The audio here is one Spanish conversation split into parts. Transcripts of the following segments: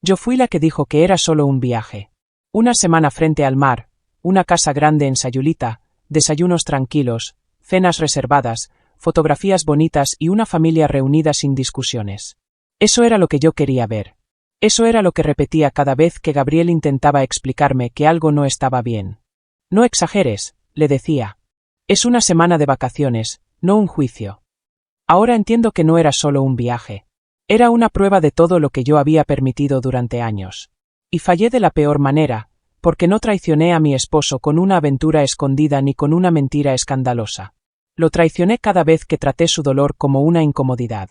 Yo fui la que dijo que era solo un viaje. Una semana frente al mar, una casa grande en Sayulita, desayunos tranquilos, cenas reservadas, fotografías bonitas y una familia reunida sin discusiones. Eso era lo que yo quería ver. Eso era lo que repetía cada vez que Gabriel intentaba explicarme que algo no estaba bien. No exageres, le decía. Es una semana de vacaciones, no un juicio. Ahora entiendo que no era solo un viaje. Era una prueba de todo lo que yo había permitido durante años. Y fallé de la peor manera, porque no traicioné a mi esposo con una aventura escondida ni con una mentira escandalosa. Lo traicioné cada vez que traté su dolor como una incomodidad.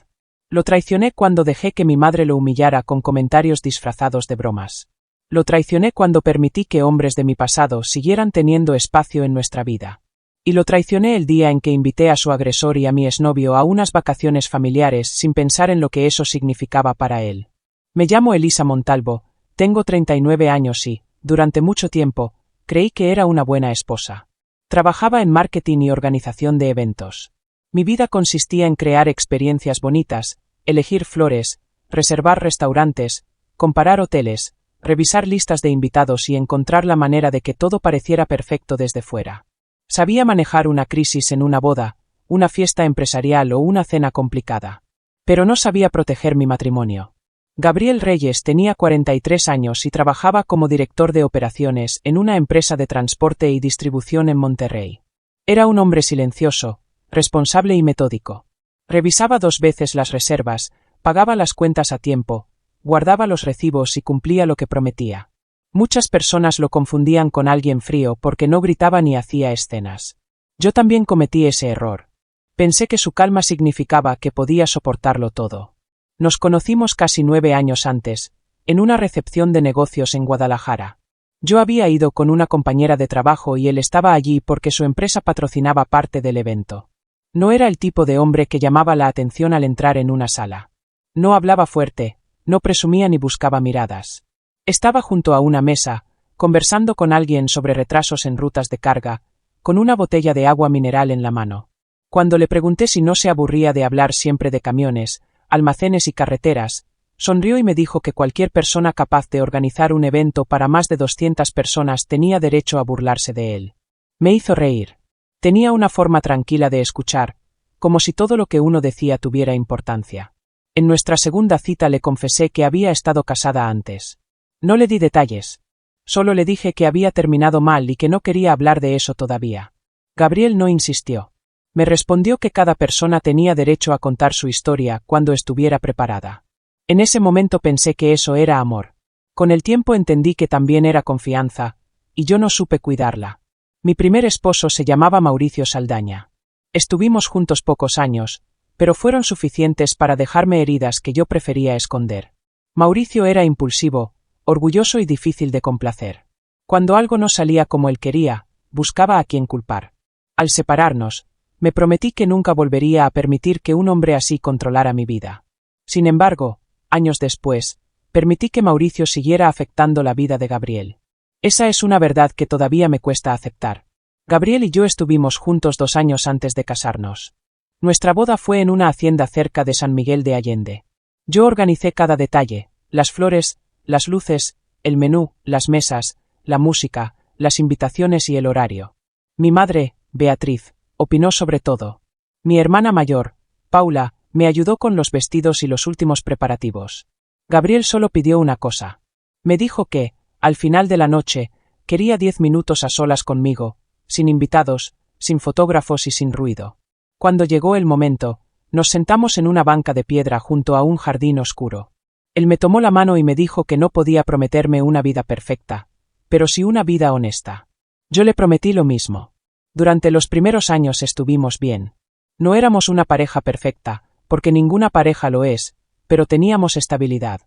Lo traicioné cuando dejé que mi madre lo humillara con comentarios disfrazados de bromas. Lo traicioné cuando permití que hombres de mi pasado siguieran teniendo espacio en nuestra vida. Y lo traicioné el día en que invité a su agresor y a mi exnovio a unas vacaciones familiares sin pensar en lo que eso significaba para él. Me llamo Elisa Montalvo, tengo 39 años y, durante mucho tiempo, creí que era una buena esposa. Trabajaba en marketing y organización de eventos. Mi vida consistía en crear experiencias bonitas, elegir flores, reservar restaurantes, comparar hoteles, revisar listas de invitados y encontrar la manera de que todo pareciera perfecto desde fuera. Sabía manejar una crisis en una boda, una fiesta empresarial o una cena complicada. Pero no sabía proteger mi matrimonio. Gabriel Reyes tenía 43 años y trabajaba como director de operaciones en una empresa de transporte y distribución en Monterrey. Era un hombre silencioso, responsable y metódico. Revisaba 2 veces las reservas, pagaba las cuentas a tiempo, guardaba los recibos y cumplía lo que prometía. Muchas personas lo confundían con alguien frío porque no gritaba ni hacía escenas. Yo también cometí ese error. Pensé que su calma significaba que podía soportarlo todo. Nos conocimos casi 9 años antes, en una recepción de negocios en Guadalajara. Yo había ido con una compañera de trabajo y él estaba allí porque su empresa patrocinaba parte del evento. No era el tipo de hombre que llamaba la atención al entrar en una sala. No hablaba fuerte, no presumía ni buscaba miradas. Estaba junto a una mesa, conversando con alguien sobre retrasos en rutas de carga, con una botella de agua mineral en la mano. Cuando le pregunté si no se aburría de hablar siempre de camiones, almacenes y carreteras, sonrió y me dijo que cualquier persona capaz de organizar un evento para más de 200 personas tenía derecho a burlarse de él. Me hizo reír. Tenía una forma tranquila de escuchar, como si todo lo que uno decía tuviera importancia. En nuestra segunda cita le confesé que había estado casada antes. No le di detalles. Solo le dije que había terminado mal y que no quería hablar de eso todavía. Gabriel no insistió. Me respondió que cada persona tenía derecho a contar su historia cuando estuviera preparada. En ese momento pensé que eso era amor. Con el tiempo entendí que también era confianza, y yo no supe cuidarla. Mi primer esposo se llamaba Mauricio Saldaña. Estuvimos juntos pocos años, pero fueron suficientes para dejarme heridas que yo prefería esconder. Mauricio era impulsivo, orgulloso y difícil de complacer. Cuando algo no salía como él quería, buscaba a quien culpar. Al separarnos, me prometí que nunca volvería a permitir que un hombre así controlara mi vida. Sin embargo, años después, permití que Mauricio siguiera afectando la vida de Gabriel. Esa es una verdad que todavía me cuesta aceptar. Gabriel y yo estuvimos juntos 2 años antes de casarnos. Nuestra boda fue en una hacienda cerca de San Miguel de Allende. Yo organicé cada detalle, las flores, las luces, el menú, las mesas, la música, las invitaciones y el horario. Mi madre, Beatriz, opinó sobre todo. Mi hermana mayor, Paula, me ayudó con los vestidos y los últimos preparativos. Gabriel solo pidió una cosa. Me dijo que, al final de la noche, quería 10 minutos a solas conmigo, sin invitados, sin fotógrafos y sin ruido. Cuando llegó el momento, nos sentamos en una banca de piedra junto a un jardín oscuro. Él me tomó la mano y me dijo que no podía prometerme una vida perfecta, pero sí una vida honesta. Yo le prometí lo mismo. Durante los primeros años estuvimos bien. No éramos una pareja perfecta, porque ninguna pareja lo es, pero teníamos estabilidad.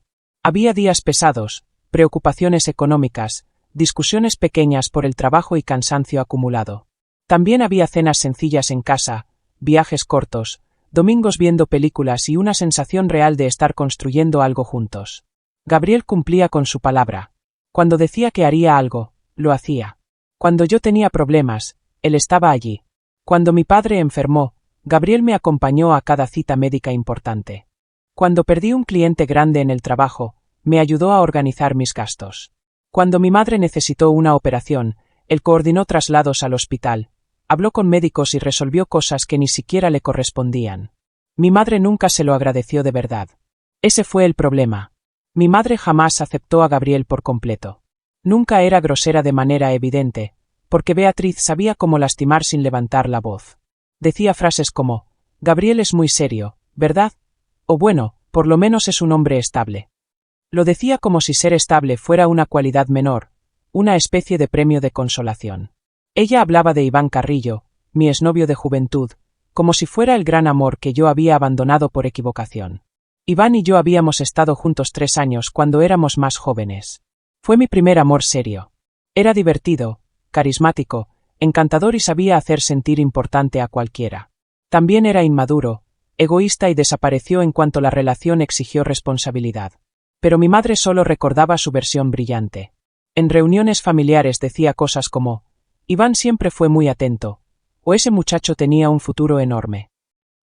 Había días pesados, preocupaciones económicas, discusiones pequeñas por el trabajo y cansancio acumulado. También había cenas sencillas en casa, viajes cortos, domingos viendo películas y una sensación real de estar construyendo algo juntos. Gabriel cumplía con su palabra. Cuando decía que haría algo, lo hacía. Cuando yo tenía problemas, él estaba allí. Cuando mi padre enfermó, Gabriel me acompañó a cada cita médica importante. Cuando perdí un cliente grande en el trabajo, me ayudó a organizar mis gastos. Cuando mi madre necesitó una operación, él coordinó traslados al hospital, habló con médicos y resolvió cosas que ni siquiera le correspondían. Mi madre nunca se lo agradeció de verdad. Ese fue el problema. Mi madre jamás aceptó a Gabriel por completo. Nunca era grosera de manera evidente, porque Beatriz sabía cómo lastimar sin levantar la voz. Decía frases como, Gabriel es muy serio, ¿verdad? O bueno, por lo menos es un hombre estable. Lo decía como si ser estable fuera una cualidad menor, una especie de premio de consolación. Ella hablaba de Iván Carrillo, mi exnovio de juventud, como si fuera el gran amor que yo había abandonado por equivocación. Iván y yo habíamos estado juntos 3 años cuando éramos más jóvenes. Fue mi primer amor serio. Era divertido, carismático, encantador y sabía hacer sentir importante a cualquiera. También era inmaduro, egoísta y desapareció en cuanto la relación exigió responsabilidad. Pero mi madre solo recordaba su versión brillante. En reuniones familiares decía cosas como, Iván siempre fue muy atento, o ese muchacho tenía un futuro enorme.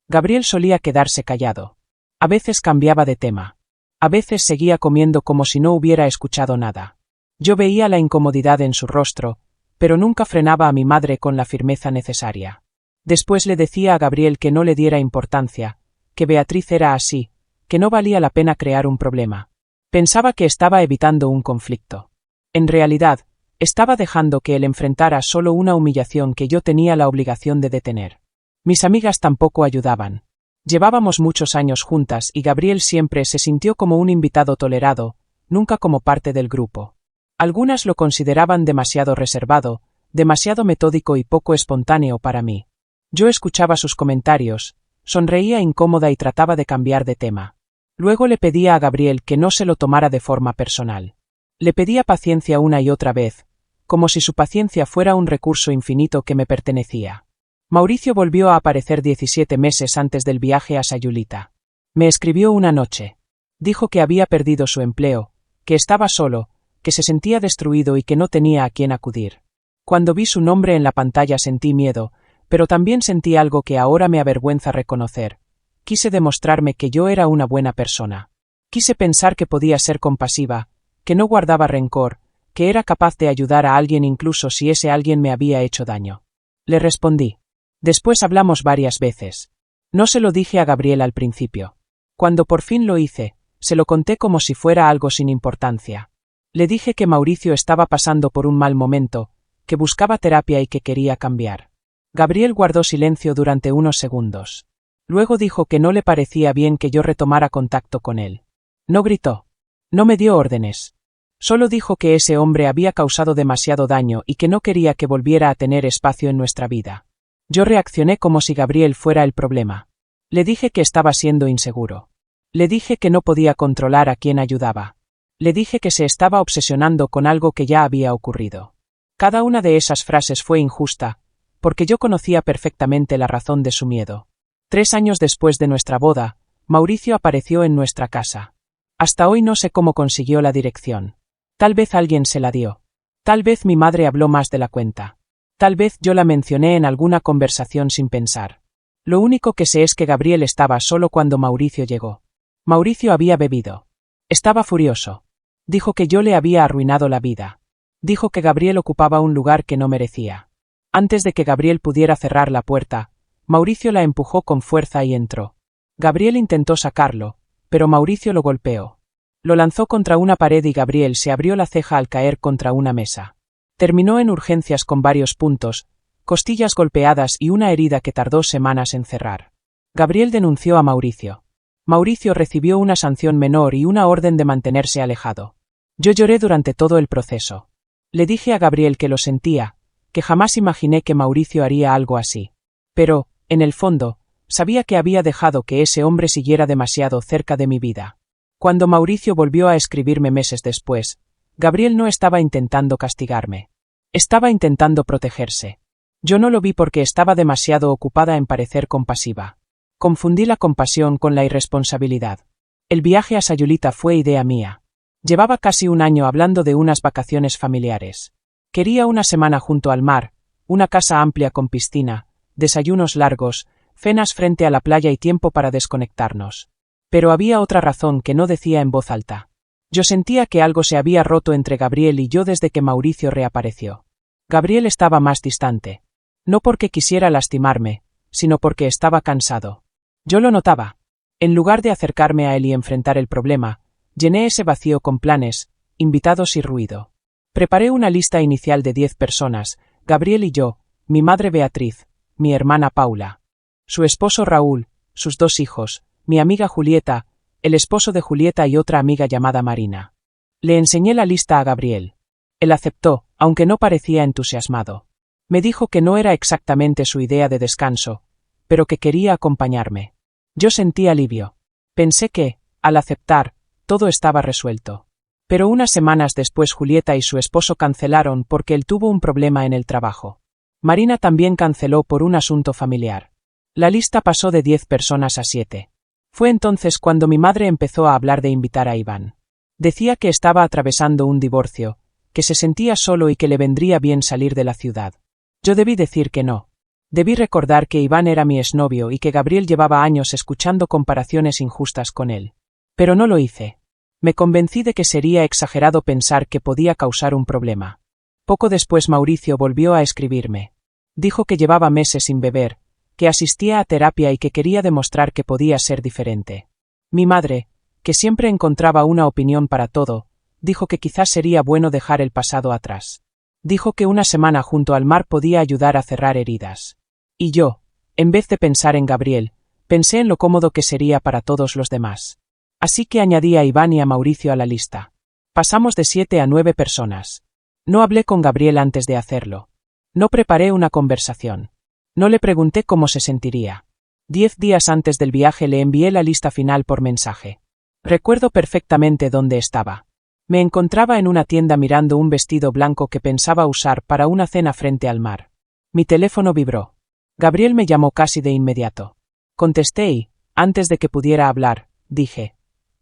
Gabriel solía quedarse callado. A veces cambiaba de tema. A veces seguía comiendo como si no hubiera escuchado nada. Yo veía la incomodidad en su rostro, pero nunca frenaba a mi madre con la firmeza necesaria. Después le decía a Gabriel que no le diera importancia, que Beatriz era así, que no valía la pena crear un problema. Pensaba que estaba evitando un conflicto. En realidad, estaba dejando que él enfrentara solo una humillación que yo tenía la obligación de detener. Mis amigas tampoco ayudaban. Llevábamos muchos años juntas y Gabriel siempre se sintió como un invitado tolerado, nunca como parte del grupo. Algunas lo consideraban demasiado reservado, demasiado metódico y poco espontáneo para mí. Yo escuchaba sus comentarios, sonreía incómoda y trataba de cambiar de tema. Luego le pedía a Gabriel que no se lo tomara de forma personal. Le pedía paciencia una y otra vez, como si su paciencia fuera un recurso infinito que me pertenecía. Mauricio volvió a aparecer 17 meses antes del viaje a Sayulita. Me escribió una noche. Dijo que había perdido su empleo, que estaba solo, que se sentía destruido y que no tenía a quién acudir. Cuando vi su nombre en la pantalla sentí miedo, pero también sentí algo que ahora me avergüenza reconocer. Quise demostrarme que yo era una buena persona. Quise pensar que podía ser compasiva, que no guardaba rencor, que era capaz de ayudar a alguien incluso si ese alguien me había hecho daño. Le respondí. Después hablamos varias veces. No se lo dije a Gabriel al principio. Cuando por fin lo hice, se lo conté como si fuera algo sin importancia. Le dije que Mauricio estaba pasando por un mal momento, que buscaba terapia y que quería cambiar. Gabriel guardó silencio durante unos segundos. Luego dijo que no le parecía bien que yo retomara contacto con él. No gritó. No me dio órdenes. Solo dijo que ese hombre había causado demasiado daño y que no quería que volviera a tener espacio en nuestra vida. Yo reaccioné como si Gabriel fuera el problema. Le dije que estaba siendo inseguro. Le dije que no podía controlar a quien ayudaba. Le dije que se estaba obsesionando con algo que ya había ocurrido. Cada una de esas frases fue injusta, porque yo conocía perfectamente la razón de su miedo. 3 años después de nuestra boda, Mauricio apareció en nuestra casa. Hasta hoy no sé cómo consiguió la dirección. Tal vez alguien se la dio. Tal vez mi madre habló más de la cuenta. Tal vez yo la mencioné en alguna conversación sin pensar. Lo único que sé es que Gabriel estaba solo cuando Mauricio llegó. Mauricio había bebido. Estaba furioso. Dijo que yo le había arruinado la vida. Dijo que Gabriel ocupaba un lugar que no merecía. Antes de que Gabriel pudiera cerrar la puerta, Mauricio la empujó con fuerza y entró. Gabriel intentó sacarlo, pero Mauricio lo golpeó. Lo lanzó contra una pared y Gabriel se abrió la ceja al caer contra una mesa. Terminó en urgencias con varios puntos, costillas golpeadas y una herida que tardó semanas en cerrar. Gabriel denunció a Mauricio. Mauricio recibió una sanción menor y una orden de mantenerse alejado. Yo lloré durante todo el proceso. Le dije a Gabriel que lo sentía, que jamás imaginé que Mauricio haría algo así. Pero, en el fondo, sabía que había dejado que ese hombre siguiera demasiado cerca de mi vida. Cuando Mauricio volvió a escribirme meses después, Gabriel no estaba intentando castigarme. Estaba intentando protegerse. Yo no lo vi porque estaba demasiado ocupada en parecer compasiva. Confundí la compasión con la irresponsabilidad. El viaje a Sayulita fue idea mía. Llevaba casi un año hablando de unas vacaciones familiares. Quería una semana junto al mar, una casa amplia con piscina, desayunos largos, cenas frente a la playa y tiempo para desconectarnos. Pero había otra razón que no decía en voz alta. Yo sentía que algo se había roto entre Gabriel y yo desde que Mauricio reapareció. Gabriel estaba más distante. No porque quisiera lastimarme, sino porque estaba cansado. Yo lo notaba. En lugar de acercarme a él y enfrentar el problema, llené ese vacío con planes, invitados y ruido. Preparé una lista inicial de 10 personas, Gabriel y yo, mi madre Beatriz, mi hermana Paula, su esposo Raúl, sus 2 hijos, mi amiga Julieta, el esposo de Julieta y otra amiga llamada Marina. Le enseñé la lista a Gabriel. Él aceptó, aunque no parecía entusiasmado. Me dijo que no era exactamente su idea de descanso, pero que quería acompañarme. Yo sentí alivio. Pensé que, al aceptar, todo estaba resuelto. Pero unas semanas después Julieta y su esposo cancelaron porque él tuvo un problema en el trabajo. Marina también canceló por un asunto familiar. La lista pasó de 10 personas a 7. Fue entonces cuando mi madre empezó a hablar de invitar a Iván. Decía que estaba atravesando un divorcio, que se sentía solo y que le vendría bien salir de la ciudad. Yo debí decir que no. Debí recordar que Iván era mi exnovio y que Gabriel llevaba años escuchando comparaciones injustas con él. Pero no lo hice. Me convencí de que sería exagerado pensar que podía causar un problema. Poco después Mauricio volvió a escribirme. Dijo que llevaba meses sin beber, que asistía a terapia y que quería demostrar que podía ser diferente. Mi madre, que siempre encontraba una opinión para todo, dijo que quizás sería bueno dejar el pasado atrás. Dijo que una semana junto al mar podía ayudar a cerrar heridas. Y yo, en vez de pensar en Gabriel, pensé en lo cómodo que sería para todos los demás. Así que añadí a Iván y a Mauricio a la lista. Pasamos de 7 a 9 personas. No hablé con Gabriel antes de hacerlo. No preparé una conversación. No le pregunté cómo se sentiría. 10 días antes del viaje le envié la lista final por mensaje. Recuerdo perfectamente dónde estaba. Me encontraba en una tienda mirando un vestido blanco que pensaba usar para una cena frente al mar. Mi teléfono vibró. Gabriel me llamó casi de inmediato. Contesté y, antes de que pudiera hablar, dije: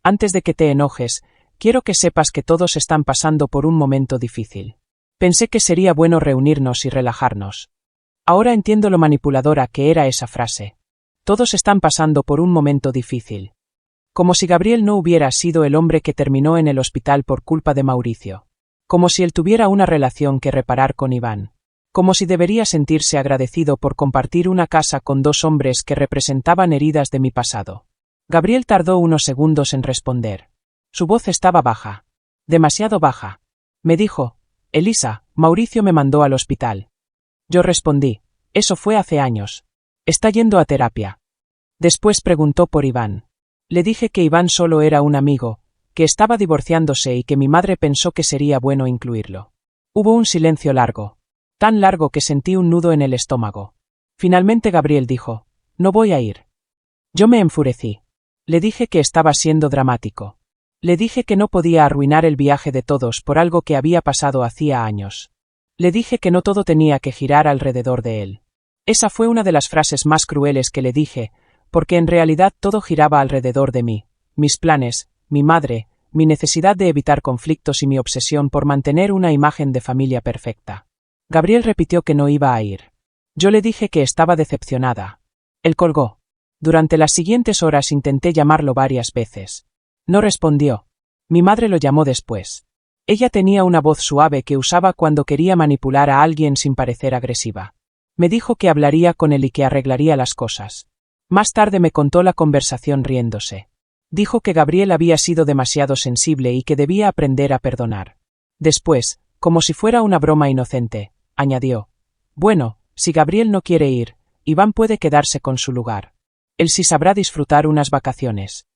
antes de que te enojes, quiero que sepas que todos están pasando por un momento difícil. Pensé que sería bueno reunirnos y relajarnos. Ahora entiendo lo manipuladora que era esa frase. Todos están pasando por un momento difícil. Como si Gabriel no hubiera sido el hombre que terminó en el hospital por culpa de Mauricio. Como si él tuviera una relación que reparar con Iván. Como si debería sentirse agradecido por compartir una casa con 2 hombres que representaban heridas de mi pasado. Gabriel tardó unos segundos en responder. Su voz estaba baja. Demasiado baja. Me dijo: Elisa, Mauricio me mandó al hospital. Yo respondí: eso fue hace años. Está yendo a terapia. Después preguntó por Iván. Le dije que Iván solo era un amigo, que estaba divorciándose y que mi madre pensó que sería bueno incluirlo. Hubo un silencio largo. Tan largo que sentí un nudo en el estómago. Finalmente Gabriel dijo: no voy a ir. Yo me enfurecí. Le dije que estaba siendo dramático. Le dije que no podía arruinar el viaje de todos por algo que había pasado hacía años. Le dije que no todo tenía que girar alrededor de él. Esa fue una de las frases más crueles que le dije, porque en realidad todo giraba alrededor de mí, mis planes, mi madre, mi necesidad de evitar conflictos y mi obsesión por mantener una imagen de familia perfecta. Gabriel repitió que no iba a ir. Yo le dije que estaba decepcionada. Él colgó. Durante las siguientes horas intenté llamarlo varias veces. No respondió. Mi madre lo llamó después. Ella tenía una voz suave que usaba cuando quería manipular a alguien sin parecer agresiva. Me dijo que hablaría con él y que arreglaría las cosas. Más tarde me contó la conversación riéndose. Dijo que Gabriel había sido demasiado sensible y que debía aprender a perdonar. Después, como si fuera una broma inocente, añadió: bueno, si Gabriel no quiere ir, Iván puede quedarse con su lugar. Él sí sabrá disfrutar unas vacaciones.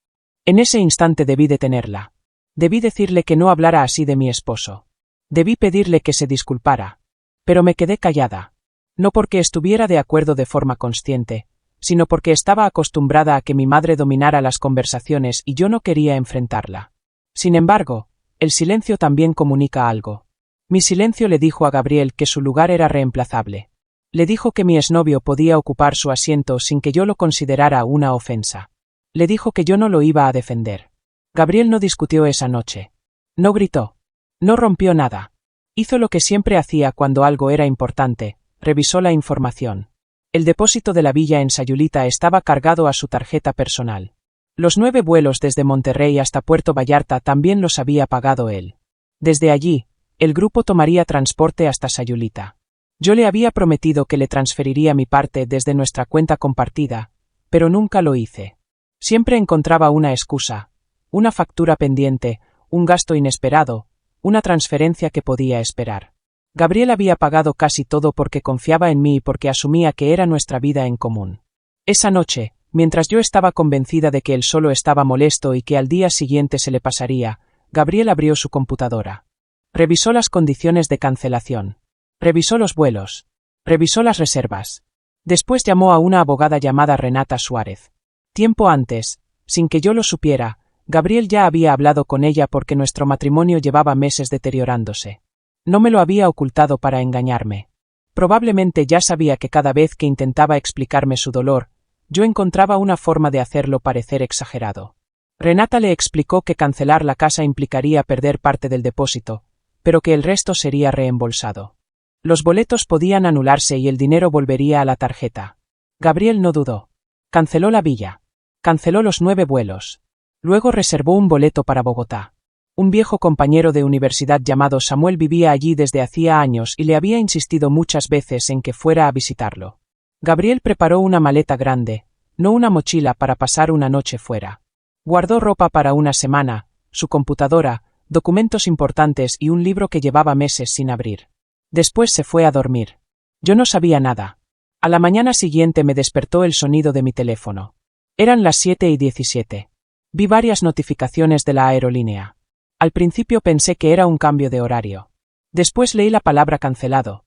En ese instante debí detenerla. Debí decirle que no hablara así de mi esposo. Debí pedirle que se disculpara. Pero me quedé callada. No porque estuviera de acuerdo de forma consciente, sino porque estaba acostumbrada a que mi madre dominara las conversaciones y yo no quería enfrentarla. Sin embargo, el silencio también comunica algo. Mi silencio le dijo a Gabriel que su lugar era reemplazable. Le dijo que mi exnovio podía ocupar su asiento sin que yo lo considerara una ofensa. Le dijo que yo no lo iba a defender. Gabriel no discutió esa noche. No gritó. No rompió nada. Hizo lo que siempre hacía cuando algo era importante: revisó la información. El depósito de la villa en Sayulita estaba cargado a su tarjeta personal. Los 9 vuelos desde Monterrey hasta Puerto Vallarta también los había pagado él. Desde allí, el grupo tomaría transporte hasta Sayulita. Yo le había prometido que le transferiría mi parte desde nuestra cuenta compartida, pero nunca lo hice. Siempre encontraba una excusa, una factura pendiente, un gasto inesperado, una transferencia que podía esperar. Gabriel había pagado casi todo porque confiaba en mí y porque asumía que era nuestra vida en común. Esa noche, mientras yo estaba convencida de que él solo estaba molesto y que al día siguiente se le pasaría, Gabriel abrió su computadora. Revisó las condiciones de cancelación. Revisó los vuelos. Revisó las reservas. Después llamó a una abogada llamada Renata Suárez. Tiempo antes, sin que yo lo supiera, Gabriel ya había hablado con ella porque nuestro matrimonio llevaba meses deteriorándose. No me lo había ocultado para engañarme. Probablemente ya sabía que cada vez que intentaba explicarme su dolor, yo encontraba una forma de hacerlo parecer exagerado. Renata le explicó que cancelar la casa implicaría perder parte del depósito, pero que el resto sería reembolsado. Los boletos podían anularse y el dinero volvería a la tarjeta. Gabriel no dudó. Canceló la villa. Canceló los 9 vuelos. Luego reservó un boleto para Bogotá. Un viejo compañero de universidad llamado Samuel vivía allí desde hacía años y le había insistido muchas veces en que fuera a visitarlo. Gabriel preparó una maleta grande, no una mochila para pasar una noche fuera. Guardó ropa para una semana, su computadora, documentos importantes y un libro que llevaba meses sin abrir. Después se fue a dormir. Yo no sabía nada. A la mañana siguiente me despertó el sonido de mi teléfono. Eran las 7:17. Vi varias notificaciones de la aerolínea. Al principio pensé que era un cambio de horario. Después leí la palabra cancelado.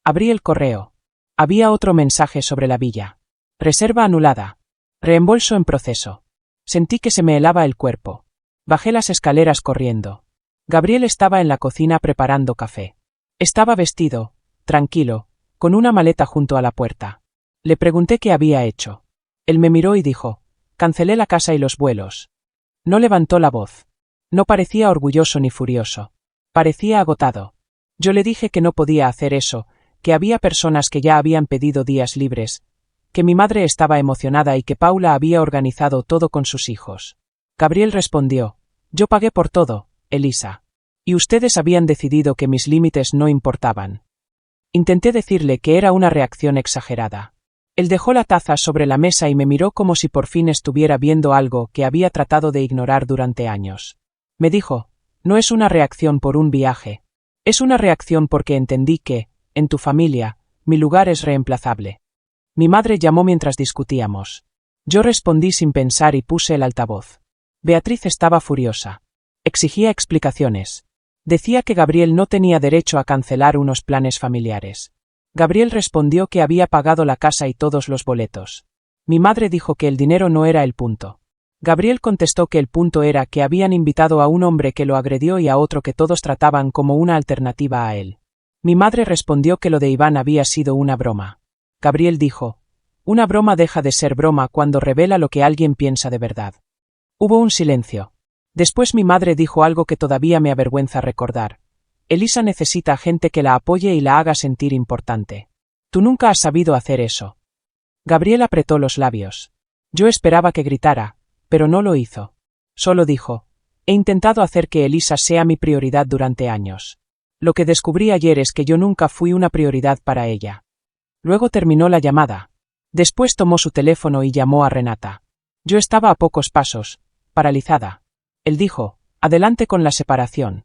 Abrí el correo. Había otro mensaje sobre la villa. Reserva anulada. Reembolso en proceso. Sentí que se me helaba el cuerpo. Bajé las escaleras corriendo. Gabriel estaba en la cocina preparando café. Estaba vestido, tranquilo, con una maleta junto a la puerta. Le pregunté qué había hecho. Él me miró y dijo: cancelé la casa y los vuelos. No levantó la voz. No parecía orgulloso ni furioso. Parecía agotado. Yo le dije que no podía hacer eso, que había personas que ya habían pedido días libres, que mi madre estaba emocionada y que Paula había organizado todo con sus hijos. Gabriel respondió: yo pagué por todo, Elisa. Y ustedes habían decidido que mis límites no importaban. Intenté decirle que era una reacción exagerada. Él dejó la taza sobre la mesa y me miró como si por fin estuviera viendo algo que había tratado de ignorar durante años. Me dijo: no es una reacción por un viaje. Es una reacción porque entendí que, en tu familia, mi lugar es reemplazable. Mi madre llamó mientras discutíamos. Yo respondí sin pensar y puse el altavoz. Beatriz estaba furiosa. Exigía explicaciones. Decía que Gabriel no tenía derecho a cancelar unos planes familiares. Gabriel respondió que había pagado la casa y todos los boletos. Mi madre dijo que el dinero no era el punto. Gabriel contestó que el punto era que habían invitado a un hombre que lo agredió y a otro que todos trataban como una alternativa a él. Mi madre respondió que lo de Iván había sido una broma. Gabriel dijo: una broma deja de ser broma cuando revela lo que alguien piensa de verdad. Hubo un silencio. Después mi madre dijo algo que todavía me avergüenza recordar. Elisa necesita gente que la apoye y la haga sentir importante. Tú nunca has sabido hacer eso. Gabriel apretó los labios. Yo esperaba que gritara, pero no lo hizo. Solo dijo: he intentado hacer que Elisa sea mi prioridad durante años. Lo que descubrí ayer es que yo nunca fui una prioridad para ella. Luego terminó la llamada. Después tomó su teléfono y llamó a Renata. Yo estaba a pocos pasos, paralizada. Él dijo: adelante con la separación.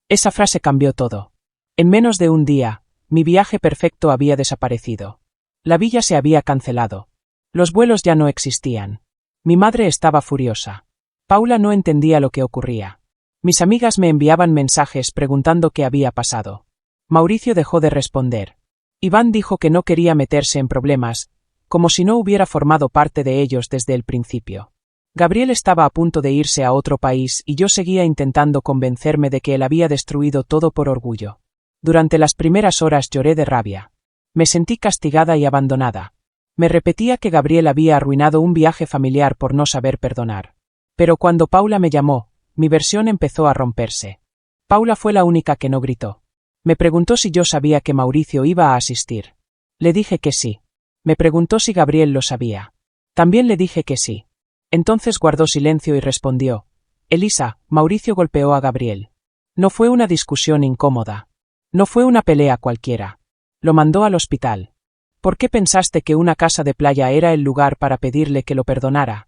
Esa frase cambió todo. En menos de un día, mi viaje perfecto había desaparecido. La villa se había cancelado. Los vuelos ya no existían. Mi madre estaba furiosa. Paula no entendía lo que ocurría. Mis amigas me enviaban mensajes preguntando qué había pasado. Mauricio dejó de responder. Iván dijo que no quería meterse en problemas, como si no hubiera formado parte de ellos desde el principio. Gabriel estaba a punto de irse a otro país y yo seguía intentando convencerme de que él había destruido todo por orgullo. Durante las primeras horas lloré de rabia. Me sentí castigada y abandonada. Me repetía que Gabriel había arruinado un viaje familiar por no saber perdonar. Pero cuando Paula me llamó, mi versión empezó a romperse. Paula fue la única que no gritó. Me preguntó si yo sabía que Mauricio iba a asistir. Le dije que sí. Me preguntó si Gabriel lo sabía. También le dije que sí. Entonces guardó silencio y respondió: Elisa, Mauricio golpeó a Gabriel. No fue una discusión incómoda. No fue una pelea cualquiera. Lo mandó al hospital. ¿Por qué pensaste que una casa de playa era el lugar para pedirle que lo perdonara?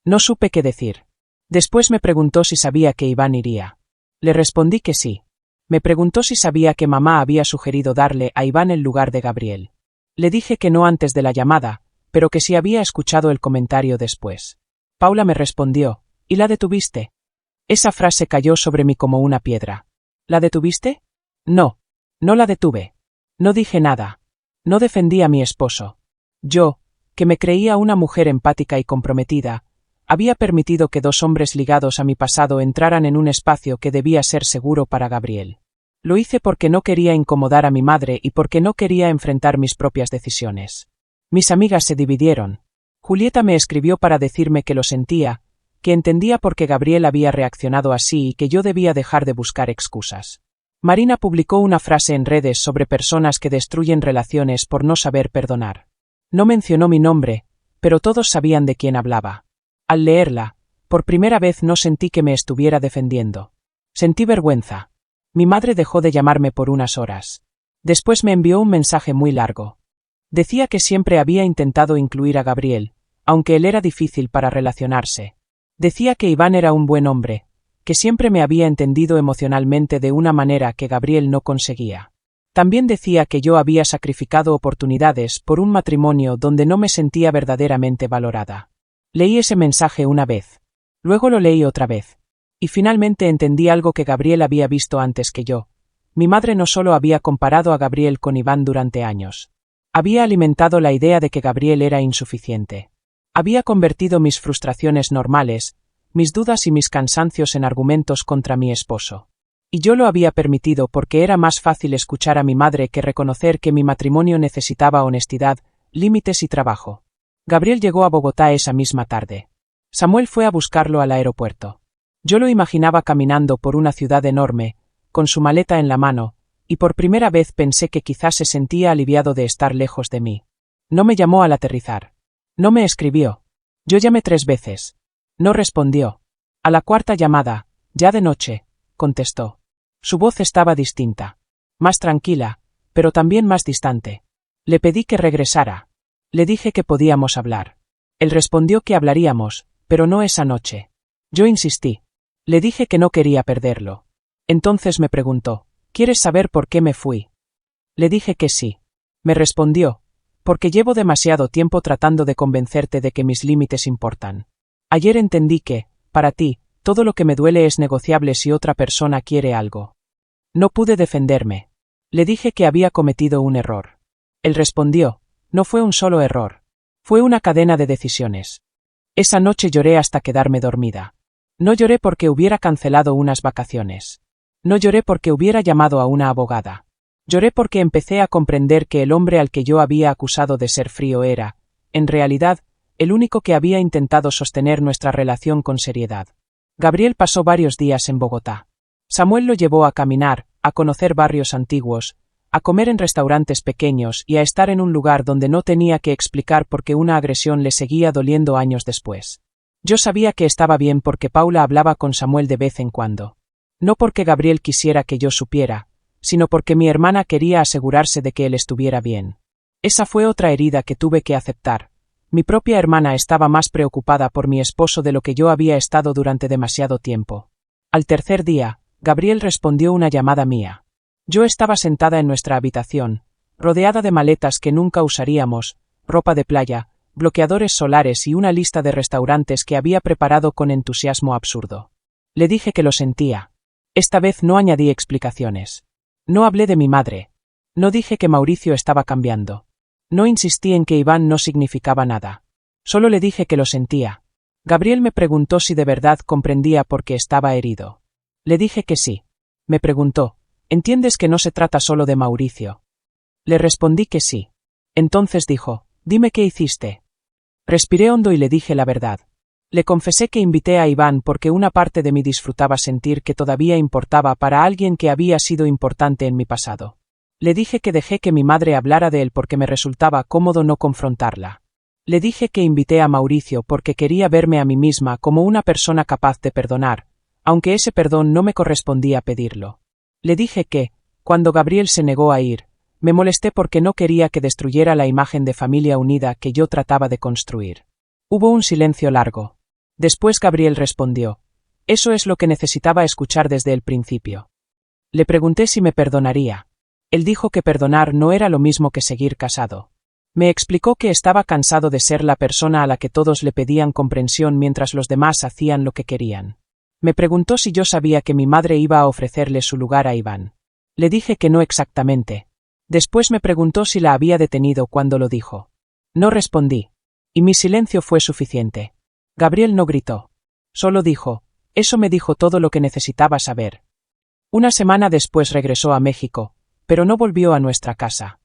No supe qué decir. Después me preguntó si sabía que Iván iría. Le respondí que sí. Me preguntó si sabía que mamá había sugerido darle a Iván el lugar de Gabriel. Le dije que no antes de la llamada, pero que sí había escuchado el comentario después. Paula me respondió: ¿Y la detuviste? Esa frase cayó sobre mí como una piedra. ¿La detuviste? No. No la detuve. No dije nada. No defendí a mi esposo. Yo, que me creía una mujer empática y comprometida, había permitido que dos hombres ligados a mi pasado entraran en un espacio que debía ser seguro para Gabriel. Lo hice porque no quería incomodar a mi madre y porque no quería enfrentar mis propias decisiones. Mis amigas se dividieron. Julieta me escribió para decirme que lo sentía, que entendía por qué Gabriel había reaccionado así y que yo debía dejar de buscar excusas. Marina publicó una frase en redes sobre personas que destruyen relaciones por no saber perdonar. No mencionó mi nombre, pero todos sabían de quién hablaba. Al leerla, por primera vez no sentí que me estuviera defendiendo. Sentí vergüenza. Mi madre dejó de llamarme por unas horas. Después me envió un mensaje muy largo. Decía que siempre había intentado incluir a Gabriel, aunque él era difícil para relacionarse. Decía que Iván era un buen hombre, que siempre me había entendido emocionalmente de una manera que Gabriel no conseguía. También decía que yo había sacrificado oportunidades por un matrimonio donde no me sentía verdaderamente valorada. Leí ese mensaje una vez. Luego lo leí otra vez. Y finalmente entendí algo que Gabriel había visto antes que yo. Mi madre no solo había comparado a Gabriel con Iván durante años. Había alimentado la idea de que Gabriel era insuficiente. Había convertido mis frustraciones normales, mis dudas y mis cansancios en argumentos contra mi esposo. Y yo lo había permitido porque era más fácil escuchar a mi madre que reconocer que mi matrimonio necesitaba honestidad, límites y trabajo. Gabriel llegó a Bogotá esa misma tarde. Samuel fue a buscarlo al aeropuerto. Yo lo imaginaba caminando por una ciudad enorme, con su maleta en la mano, y por primera vez pensé que quizás se sentía aliviado de estar lejos de mí. No me llamó al aterrizar. No me escribió. Yo llamé 3 veces. No respondió. A la cuarta llamada, ya de noche, contestó. Su voz estaba distinta. Más tranquila, pero también más distante. Le pedí que regresara. Le dije que podíamos hablar. Él respondió que hablaríamos, pero no esa noche. Yo insistí. Le dije que no quería perderlo. Entonces me preguntó: ¿quieres saber por qué me fui? Le dije que sí. Me respondió: porque llevo demasiado tiempo tratando de convencerte de que mis límites importan. Ayer entendí que, para ti, todo lo que me duele es negociable si otra persona quiere algo. No pude defenderme. Le dije que había cometido un error. Él respondió: no fue un solo error. Fue una cadena de decisiones. Esa noche lloré hasta quedarme dormida. No lloré porque hubiera cancelado unas vacaciones. No lloré porque hubiera llamado a una abogada. Lloré porque empecé a comprender que el hombre al que yo había acusado de ser frío era, en realidad, el único que había intentado sostener nuestra relación con seriedad. Gabriel pasó varios días en Bogotá. Samuel lo llevó a caminar, a conocer barrios antiguos, a comer en restaurantes pequeños y a estar en un lugar donde no tenía que explicar por qué una agresión le seguía doliendo años después. Yo sabía que estaba bien porque Paula hablaba con Samuel de vez en cuando. No porque Gabriel quisiera que yo supiera, sino porque mi hermana quería asegurarse de que él estuviera bien. Esa fue otra herida que tuve que aceptar. Mi propia hermana estaba más preocupada por mi esposo de lo que yo había estado durante demasiado tiempo. Al tercer día, Gabriel respondió una llamada mía. Yo estaba sentada en nuestra habitación, rodeada de maletas que nunca usaríamos, ropa de playa, bloqueadores solares y una lista de restaurantes que había preparado con entusiasmo absurdo. Le dije que lo sentía. Esta vez no añadí explicaciones. No hablé de mi madre. No dije que Mauricio estaba cambiando. No insistí en que Iván no significaba nada. Solo le dije que lo sentía. Gabriel me preguntó si de verdad comprendía por qué estaba herido. Le dije que sí. Me preguntó: ¿entiendes que no se trata solo de Mauricio? Le respondí que sí. Entonces dijo: dime qué hiciste. Respiré hondo y le dije la verdad. Le confesé que invité a Iván porque una parte de mí disfrutaba sentir que todavía importaba para alguien que había sido importante en mi pasado. Le dije que dejé que mi madre hablara de él porque me resultaba cómodo no confrontarla. Le dije que invité a Mauricio porque quería verme a mí misma como una persona capaz de perdonar, aunque ese perdón no me correspondía pedirlo. Le dije que, cuando Gabriel se negó a ir, me molesté porque no quería que destruyera la imagen de familia unida que yo trataba de construir. Hubo un silencio largo. Después Gabriel respondió: «Eso es lo que necesitaba escuchar desde el principio». Le pregunté si me perdonaría. Él dijo que perdonar no era lo mismo que seguir casado. Me explicó que estaba cansado de ser la persona a la que todos le pedían comprensión mientras los demás hacían lo que querían. Me preguntó si yo sabía que mi madre iba a ofrecerle su lugar a Iván. Le dije que no exactamente. Después me preguntó si la había detenido cuando lo dijo. No respondí. Y mi silencio fue suficiente. Gabriel no gritó. Solo dijo: «Eso me dijo todo lo que necesitaba saber». Una semana después regresó a México, pero no volvió a nuestra casa.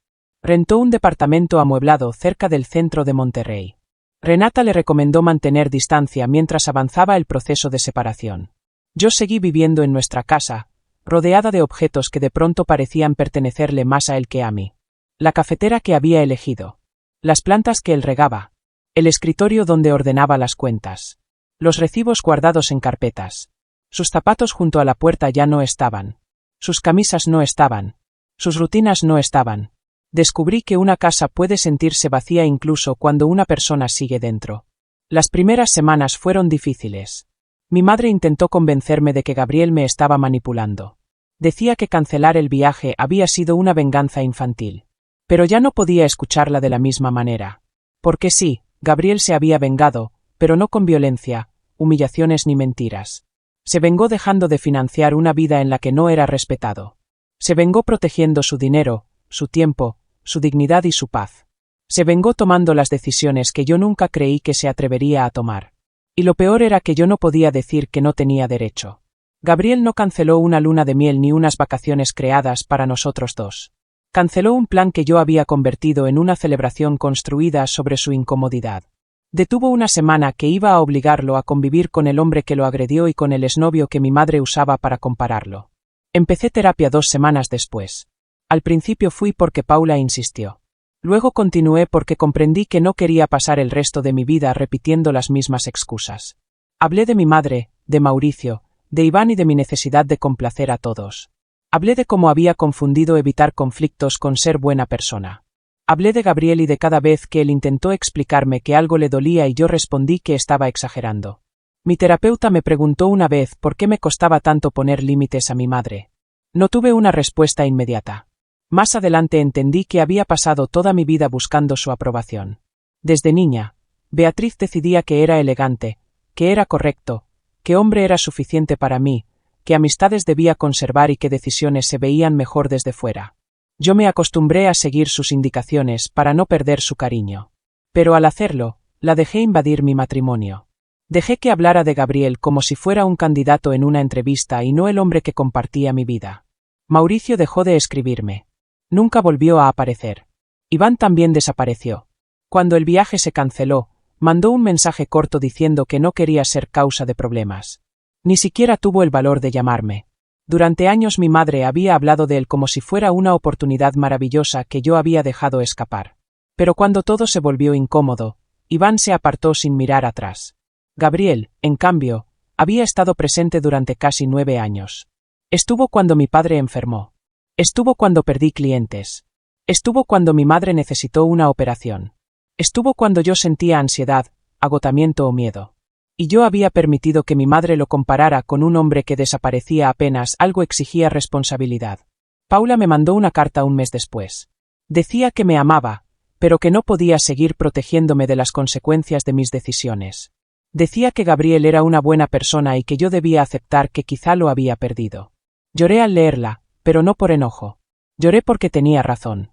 Rentó un departamento amueblado cerca del centro de Monterrey. Renata le recomendó mantener distancia mientras avanzaba el proceso de separación. Yo seguí viviendo en nuestra casa, rodeada de objetos que de pronto parecían pertenecerle más a él que a mí. La cafetera que había elegido. Las plantas que él regaba. El escritorio donde ordenaba las cuentas. Los recibos guardados en carpetas. Sus zapatos junto a la puerta ya no estaban. Sus camisas no estaban. Sus rutinas no estaban. Descubrí que una casa puede sentirse vacía incluso cuando una persona sigue dentro. Las primeras semanas fueron difíciles. Mi madre intentó convencerme de que Gabriel me estaba manipulando. Decía que cancelar el viaje había sido una venganza infantil. Pero ya no podía escucharla de la misma manera. Porque sí, Gabriel se había vengado, pero no con violencia, humillaciones ni mentiras. Se vengó dejando de financiar una vida en la que no era respetado. Se vengó protegiendo su dinero, su tiempo, su dignidad y su paz. Se vengó tomando las decisiones que yo nunca creí que se atrevería a tomar. Y lo peor era que yo no podía decir que no tenía derecho. Gabriel no canceló una luna de miel ni unas vacaciones creadas para nosotros dos. Canceló un plan que yo había convertido en una celebración construida sobre su incomodidad. Detuvo una semana que iba a obligarlo a convivir con el hombre que lo agredió y con el exnovio que mi madre usaba para compararlo. Empecé terapia 2 semanas después. Al principio fui porque Paula insistió. Luego continué porque comprendí que no quería pasar el resto de mi vida repitiendo las mismas excusas. Hablé de mi madre, de Mauricio, de Iván y de mi necesidad de complacer a todos. Hablé de cómo había confundido evitar conflictos con ser buena persona. Hablé de Gabriel y de cada vez que él intentó explicarme que algo le dolía y yo respondí que estaba exagerando. Mi terapeuta me preguntó una vez por qué me costaba tanto poner límites a mi madre. No tuve una respuesta inmediata. Más adelante entendí que había pasado toda mi vida buscando su aprobación. Desde niña, Beatriz decidía que era elegante, que era correcto, que hombre era suficiente para mí, que amistades debía conservar y que decisiones se veían mejor desde fuera. Yo me acostumbré a seguir sus indicaciones para no perder su cariño. Pero al hacerlo, la dejé invadir mi matrimonio. Dejé que hablara de Gabriel como si fuera un candidato en una entrevista y no el hombre que compartía mi vida. Mauricio dejó de escribirme. Nunca volvió a aparecer. Iván también desapareció. Cuando el viaje se canceló, mandó un mensaje corto diciendo que no quería ser causa de problemas. Ni siquiera tuvo el valor de llamarme. Durante años mi madre había hablado de él como si fuera una oportunidad maravillosa que yo había dejado escapar. Pero cuando todo se volvió incómodo, Iván se apartó sin mirar atrás. Gabriel, en cambio, había estado presente durante casi 9 años. Estuvo cuando mi padre enfermó. Estuvo cuando perdí clientes. Estuvo cuando mi madre necesitó una operación. Estuvo cuando yo sentía ansiedad, agotamiento o miedo. Y yo había permitido que mi madre lo comparara con un hombre que desaparecía apenas algo exigía responsabilidad. Paula me mandó una carta un mes después. Decía que me amaba, pero que no podía seguir protegiéndome de las consecuencias de mis decisiones. Decía que Gabriel era una buena persona y que yo debía aceptar que quizá lo había perdido. Lloré al leerla, pero no por enojo. Lloré porque tenía razón.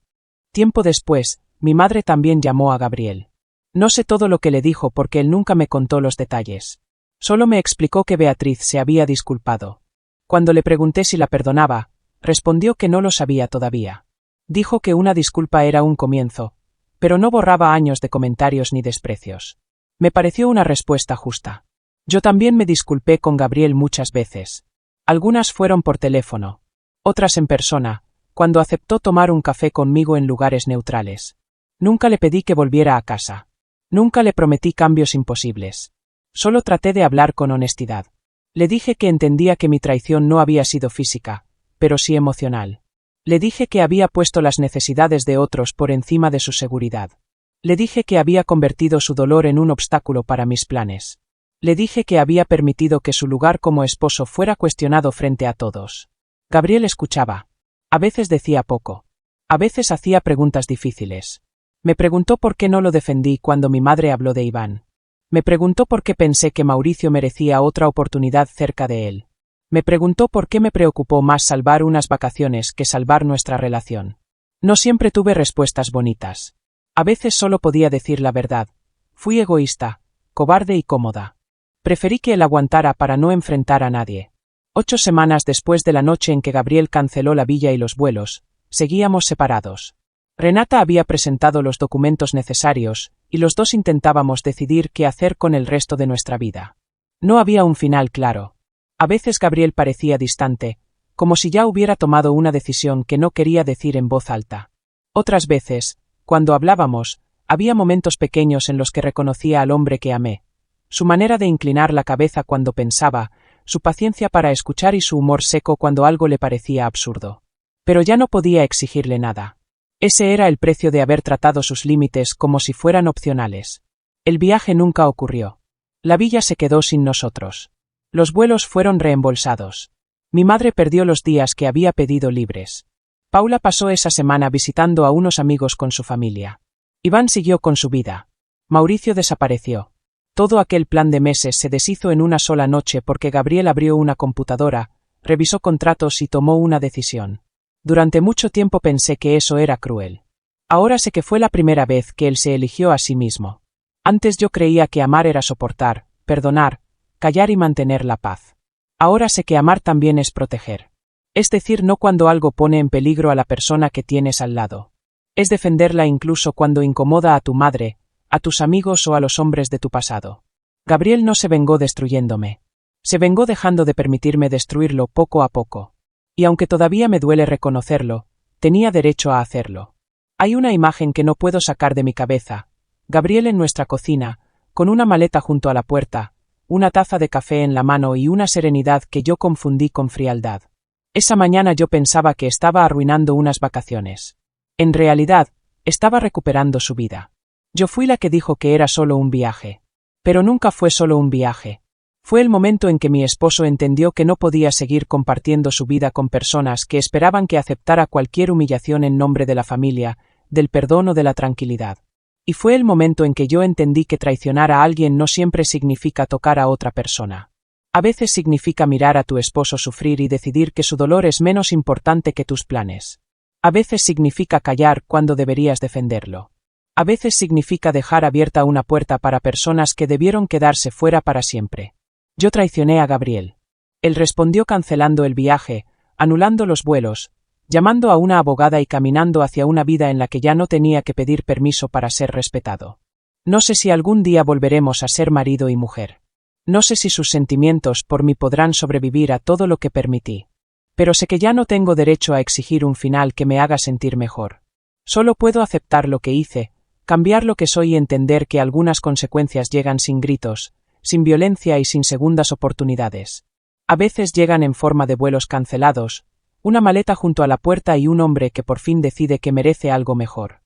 Tiempo después, mi madre también llamó a Gabriel. No sé todo lo que le dijo porque él nunca me contó los detalles. Solo me explicó que Beatriz se había disculpado. Cuando le pregunté si la perdonaba, respondió que no lo sabía todavía. Dijo que una disculpa era un comienzo, pero no borraba años de comentarios ni desprecios. Me pareció una respuesta justa. Yo también me disculpé con Gabriel muchas veces. Algunas fueron por teléfono, otras en persona, cuando aceptó tomar un café conmigo en lugares neutrales. Nunca le pedí que volviera a casa. Nunca le prometí cambios imposibles. Solo traté de hablar con honestidad. Le dije que entendía que mi traición no había sido física, pero sí emocional. Le dije que había puesto las necesidades de otros por encima de su seguridad. Le dije que había convertido su dolor en un obstáculo para mis planes. Le dije que había permitido que su lugar como esposo fuera cuestionado frente a todos. Gabriel escuchaba. A veces decía poco. A veces hacía preguntas difíciles. Me preguntó por qué no lo defendí cuando mi madre habló de Iván. Me preguntó por qué pensé que Mauricio merecía otra oportunidad cerca de él. Me preguntó por qué me preocupó más salvar unas vacaciones que salvar nuestra relación. No siempre tuve respuestas bonitas. A veces solo podía decir la verdad. Fui egoísta, cobarde y cómoda. Preferí que él aguantara para no enfrentar a nadie. 8 semanas después de la noche en que Gabriel canceló la villa y los vuelos, seguíamos separados. Renata había presentado los documentos necesarios, y los dos intentábamos decidir qué hacer con el resto de nuestra vida. No había un final claro. A veces Gabriel parecía distante, como si ya hubiera tomado una decisión que no quería decir en voz alta. Otras veces, cuando hablábamos, había momentos pequeños en los que reconocía al hombre que amé. Su manera de inclinar la cabeza cuando pensaba, su paciencia para escuchar y su humor seco cuando algo le parecía absurdo. Pero ya no podía exigirle nada. Ese era el precio de haber tratado sus límites como si fueran opcionales. El viaje nunca ocurrió. La villa se quedó sin nosotros. Los vuelos fueron reembolsados. Mi madre perdió los días que había pedido libres. Paula pasó esa semana visitando a unos amigos con su familia. Iván siguió con su vida. Mauricio desapareció. Todo aquel plan de meses se deshizo en una sola noche porque Gabriel abrió una computadora, revisó contratos y tomó una decisión. Durante mucho tiempo pensé que eso era cruel. Ahora sé que fue la primera vez que él se eligió a sí mismo. Antes yo creía que amar era soportar, perdonar, callar y mantener la paz. Ahora sé que amar también es proteger. Es decir, no cuando algo pone en peligro a la persona que tienes al lado. Es defenderla incluso cuando incomoda a tu madre, a tus amigos o a los hombres de tu pasado. Gabriel no se vengó destruyéndome. Se vengó dejando de permitirme destruirlo poco a poco. Y aunque todavía me duele reconocerlo, tenía derecho a hacerlo. Hay una imagen que no puedo sacar de mi cabeza. Gabriel en nuestra cocina, con una maleta junto a la puerta, una taza de café en la mano y una serenidad que yo confundí con frialdad. Esa mañana yo pensaba que estaba arruinando unas vacaciones. En realidad, estaba recuperando su vida. Yo fui la que dijo que era solo un viaje. Pero nunca fue solo un viaje. Fue el momento en que mi esposo entendió que no podía seguir compartiendo su vida con personas que esperaban que aceptara cualquier humillación en nombre de la familia, del perdón o de la tranquilidad. Y fue el momento en que yo entendí que traicionar a alguien no siempre significa tocar a otra persona. A veces significa mirar a tu esposo sufrir y decidir que su dolor es menos importante que tus planes. A veces significa callar cuando deberías defenderlo. A veces significa dejar abierta una puerta para personas que debieron quedarse fuera para siempre. Yo traicioné a Gabriel. Él respondió cancelando el viaje, anulando los vuelos, llamando a una abogada y caminando hacia una vida en la que ya no tenía que pedir permiso para ser respetado. No sé si algún día volveremos a ser marido y mujer. No sé si sus sentimientos por mí podrán sobrevivir a todo lo que permití. Pero sé que ya no tengo derecho a exigir un final que me haga sentir mejor. Solo puedo aceptar lo que hice, cambiar lo que soy y entender que algunas consecuencias llegan sin gritos, sin violencia y sin segundas oportunidades. A veces llegan en forma de vuelos cancelados, una maleta junto a la puerta y un hombre que por fin decide que merece algo mejor.